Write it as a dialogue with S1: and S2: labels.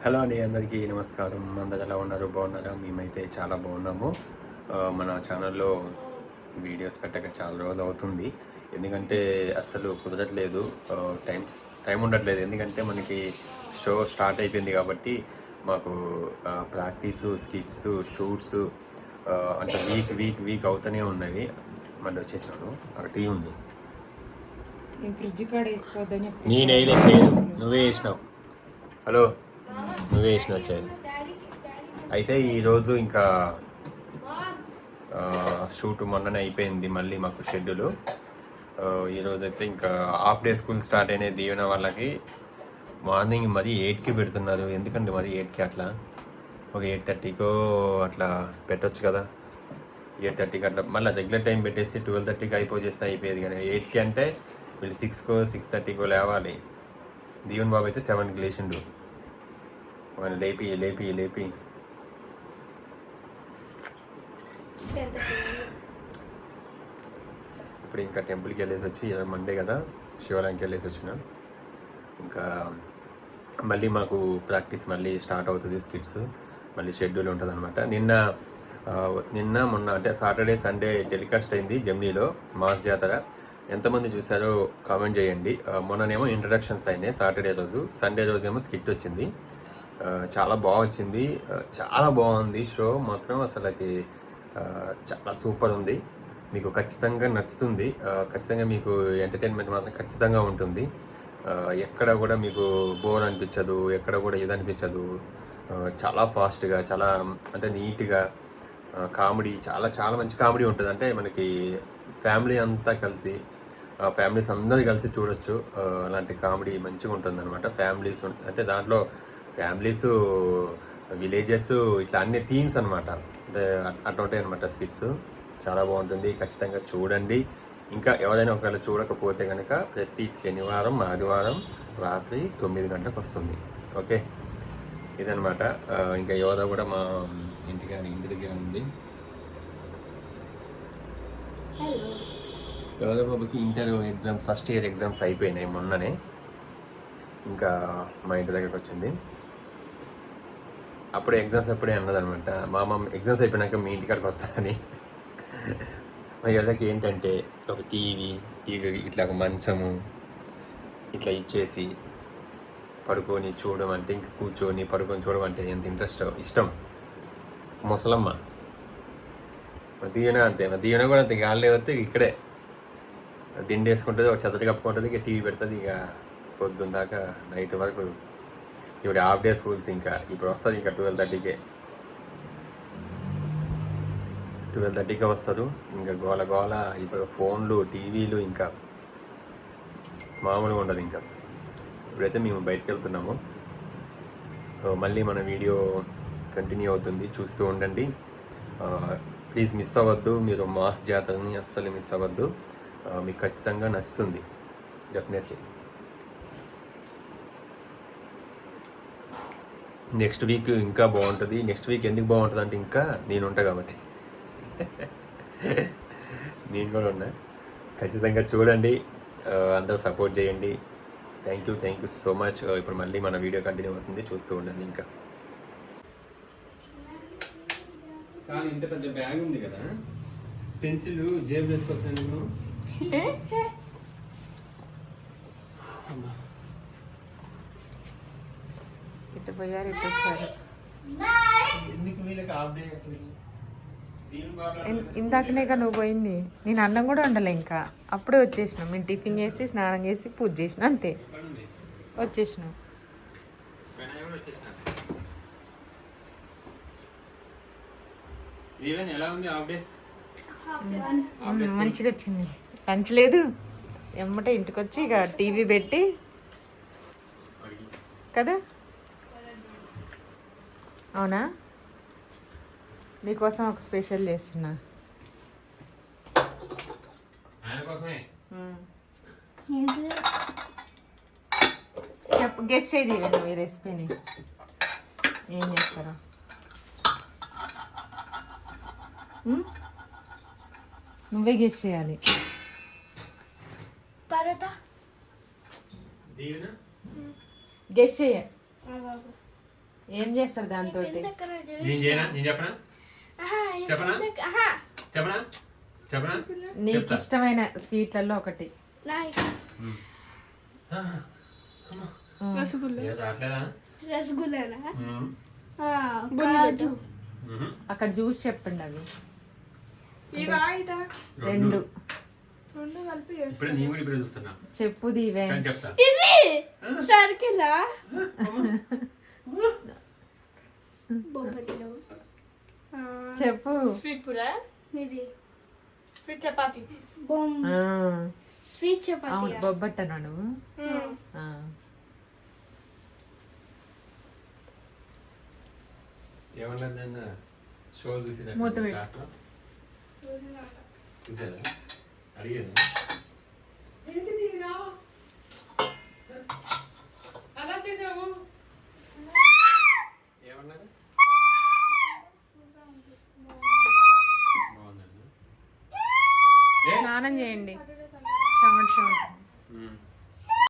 S1: Hello అండి, అందరికీ నమస్కారం. అందరు ఎలా ఉన్నారు? బాగున్నారా? మేమైతే చాలా బాగున్నాము. మన ఛానల్లో వీడియోస్ పెట్టక చాలా రోజులు అవుతుంది. ఎందుకంటే అస్సలు కుదరట్లేదు. టైం ఉండట్లేదు. ఎందుకంటే మనకి షో స్టార్ట్ అయిపోయింది కాబట్టి మాకు ప్రాక్టీసు, స్కిట్స్, షూట్స్ అంటే వీక్ అవుతూనే ఉన్నవి. మళ్ళీ వచ్చేసినాను. అక్కడ టీ ఉంది.
S2: ఫ్రిడ్జ్ కాడ వేసుకోవద్దని
S1: నేను వేయలేదు, నువ్వే వేసినావు. హలో, నువ్వే వేసిన వచ్చాయి. అయితే ఈరోజు ఇంకా షూట్ మొన్ననే అయిపోయింది. మళ్ళీ మాకు షెడ్యూల్ ఈరోజు అయితే ఇంకా హాఫ్ డే స్కూల్ స్టార్ట్ అయినాయి. దీవెన వాళ్ళకి మార్నింగ్ మరి 8కి పెడుతున్నారు. ఎందుకంటే మరి 8కి అట్లా ఒక 8:30కో అట్లా పెట్టొచ్చు కదా. 8:30కి అట్లా మళ్ళీ రెగ్యులర్ టైం పెట్టేసి 12:30కి అయిపోయేస్తే అయిపోయేది. కానీ 8కి అంటే వీళ్ళు 6కో 6:30కో లేవాలి. దీవెన్ బాబు అయితే 7కి లేచిండు. వాళ్ళు లేపి ఇప్పుడు ఇంకా టెంపుల్కి వెళ్ళేసి వచ్చి ఇలా మండే కదా, శివాలయంకి వెళ్ళేసి వచ్చిన. ఇంకా మళ్ళీ మాకు ప్రాక్టీస్ మళ్ళీ స్టార్ట్ అవుతుంది. స్కిట్స్ మళ్ళీ షెడ్యూల్ ఉంటుంది అనమాట. నిన్న మొన్న అంటే సాటర్డే సండే టెలికాస్ట్ అయింది జెమినీలో మాస్ జాతర. ఎంతమంది చూసారో కామెంట్ చేయండి. మొన్ననేమో ఇంట్రడక్షన్స్ అయినాయి సాటర్డే రోజు. సండే రోజు ఏమో స్కిట్ వచ్చింది. చాలా బాగా వచ్చింది. చాలా బాగుంది షో మాత్రం. అసలుకి చాలా సూపర్ ఉంది. మీకు ఖచ్చితంగా నచ్చుతుంది. ఖచ్చితంగా మీకు ఎంటర్టైన్మెంట్ మాత్రం ఖచ్చితంగా ఉంటుంది. ఎక్కడ కూడా మీకు బోర్ అనిపించదు, ఎక్కడ కూడా ఇది అనిపించదు. చాలా ఫాస్ట్గా, చాలా అంటే నీట్గా కామెడీ, చాలా చాలా మంచి కామెడీ ఉంటుంది. అంటే మనకి ఫ్యామిలీ అంతా కలిసి, ఫ్యామిలీస్ అందరూ కలిసి చూడొచ్చు. అలాంటి కామెడీ మంచిగా ఉంటుంది అనమాట. ఫ్యామిలీస్ అంటే దాంట్లో ఫ్యామిలీస్, విలేజెస్, ఇట్లా అన్ని థీమ్స్ అనమాట. అంటే అట్లా ఉంటాయి అనమాట స్కిట్స్. చాలా బాగుంటుంది. ఖచ్చితంగా చూడండి. ఇంకా ఎవరైనా ఒకవేళ చూడకపోతే కనుక ప్రతి శనివారం ఆదివారం రాత్రి 9 గంటలకు వస్తుంది. ఓకే, ఇదనమాట. ఇంకా యోధ కూడా మా ఇంటి దగ్గర ఉంది. యోధ బాబుకి inter exam, first year exams అయిపోయినాయి మొన్ననే. ఇంకా మా ఇంటి దగ్గరకు వచ్చింది. అప్పుడే ఎగ్జామ్స్ అప్పుడే అన్నదనమాట, మా అమ్మ ఎగ్జామ్స్ అయిపోయినాక మీ ఇంటికాడికి వస్తానని. మా యోధకి ఏంటంటే ఒక టీవీ ఇట్లా ఒక మంచము ఇట్లా ఇచ్చేసి పడుకొని చూడడం అంటే, ఇంకా కూర్చొని పడుకొని చూడడం అంటే ఎంత ఇష్టం. ముసలమ్మ దీవెన అంతే. దీవెన కూడా అంతే. గాలి వస్తే ఇక్కడే దిండి వేసుకుంటుంది, ఒక చెత్త కప్పుకుంటుంది, ఇక టీవీ పెడుతుంది. ఇక పొద్దున్న దాకా నైట్ వరకు. ఇప్పుడు హాఫ్ డే స్కూల్స్. ఇంకా ఇప్పుడు వస్తుంది ఇంకా 12:30కే వస్తారు. ఇంకా గోల ఇప్పుడు ఫోన్లు, టీవీలు ఇంకా మామూలుగా ఉండదు. ఇంకా ఇప్పుడైతే మేము బయటకు వెళ్తున్నాము. మళ్ళీ మన వీడియో కంటిన్యూ అవుతుంది, చూస్తూ ఉండండి. ప్లీజ్ మిస్ అవ్వద్దు. మీరు మాస్ జాతరని అస్సలు మిస్ అవ్వద్దు. మీకు ఖచ్చితంగా నచ్చుతుంది, డెఫినెట్లీ. నెక్స్ట్ వీక్ ఇంకా బాగుంటుంది. నెక్స్ట్ వీక్ ఎందుకు బాగుంటుంది అంటే ఇంకా నేను ఉంటా కాబట్టి. నేను కూడా ఉన్నా. ఖచ్చితంగా చూడండి, అందరూ సపోర్ట్ చేయండి. Thank you so much. ఇప్పుడు మళ్ళీ మన వీడియో కంటిన్యూ అవుతుంది, చూస్తూ ఉండండి. ఇంకా కానీ ఇంత పెద్ద బ్యాగ్ ఉంది కదా, పెన్సిల్ జేబు వేసుకొస్తాను.
S2: ఇటు పోయారు, ఇటు వచ్చారు.
S1: ఎందుకు వీళ్ళకి హాఫ్ డే అసలు?
S2: ఇందాకనేగా నువ్వు పోయింది. నేను అన్నం కూడా వండలే. ఇంకా అప్పుడే వచ్చేసినాం. మేము టిఫిన్ చేసి స్నానం చేసి పూజ చేసిన, అంతే వచ్చేసినాం. మంచిగా వచ్చింది. లంచ్ లేదు, ఎమ్మటే ఇంటికి వచ్చి ఇక టీవీ పెట్టి కదా. అవునా, మీకోసం ఒక స్పెషల్ చేస్తున్నా. చెప్పు, గెస్ట్ చేయది నువ్వు ఈ రెసిపీని. ఏం చేస్తారో నువ్వే గెస్ట్ చేయాలి. గెస్ట్ చేయ ఏం చేస్తారు దాంతో?
S1: నేను చేయనా? నేను చెప్పనా? చెప్పనా? చెప్పనా? చెప్పనా?
S2: నీకు ఇష్టమైన స్వీట్లలో ఒకటి.
S3: రసగుల్లా
S2: అక్కడ జ్యూస్ చెప్పండి అవి
S3: రెండు
S1: ఇప్పుడు నేను కూడా ఇప్పుడు చూస్తున్నా.
S2: చెప్పు దీవే.
S1: చెప్తా.
S3: ఇది సర్కిలా బొబ్బట్లు
S2: చెప్పు.
S4: స్వీట్ పూరా,
S3: ఇది
S4: స్వీట్ చపాతి.
S3: స్వీట్ చపాతి.
S2: అవును బొబ్బట్టనా నువ్వు?
S1: ఏమన్నా షో చూసి
S2: మూత పెట్టు.
S1: చూసారా? అడిగాను.
S4: అలా చేసావు.
S1: ఏమన్నారు? బాగుందండి.
S2: స్నానం చేయండి. చెమట చెమట.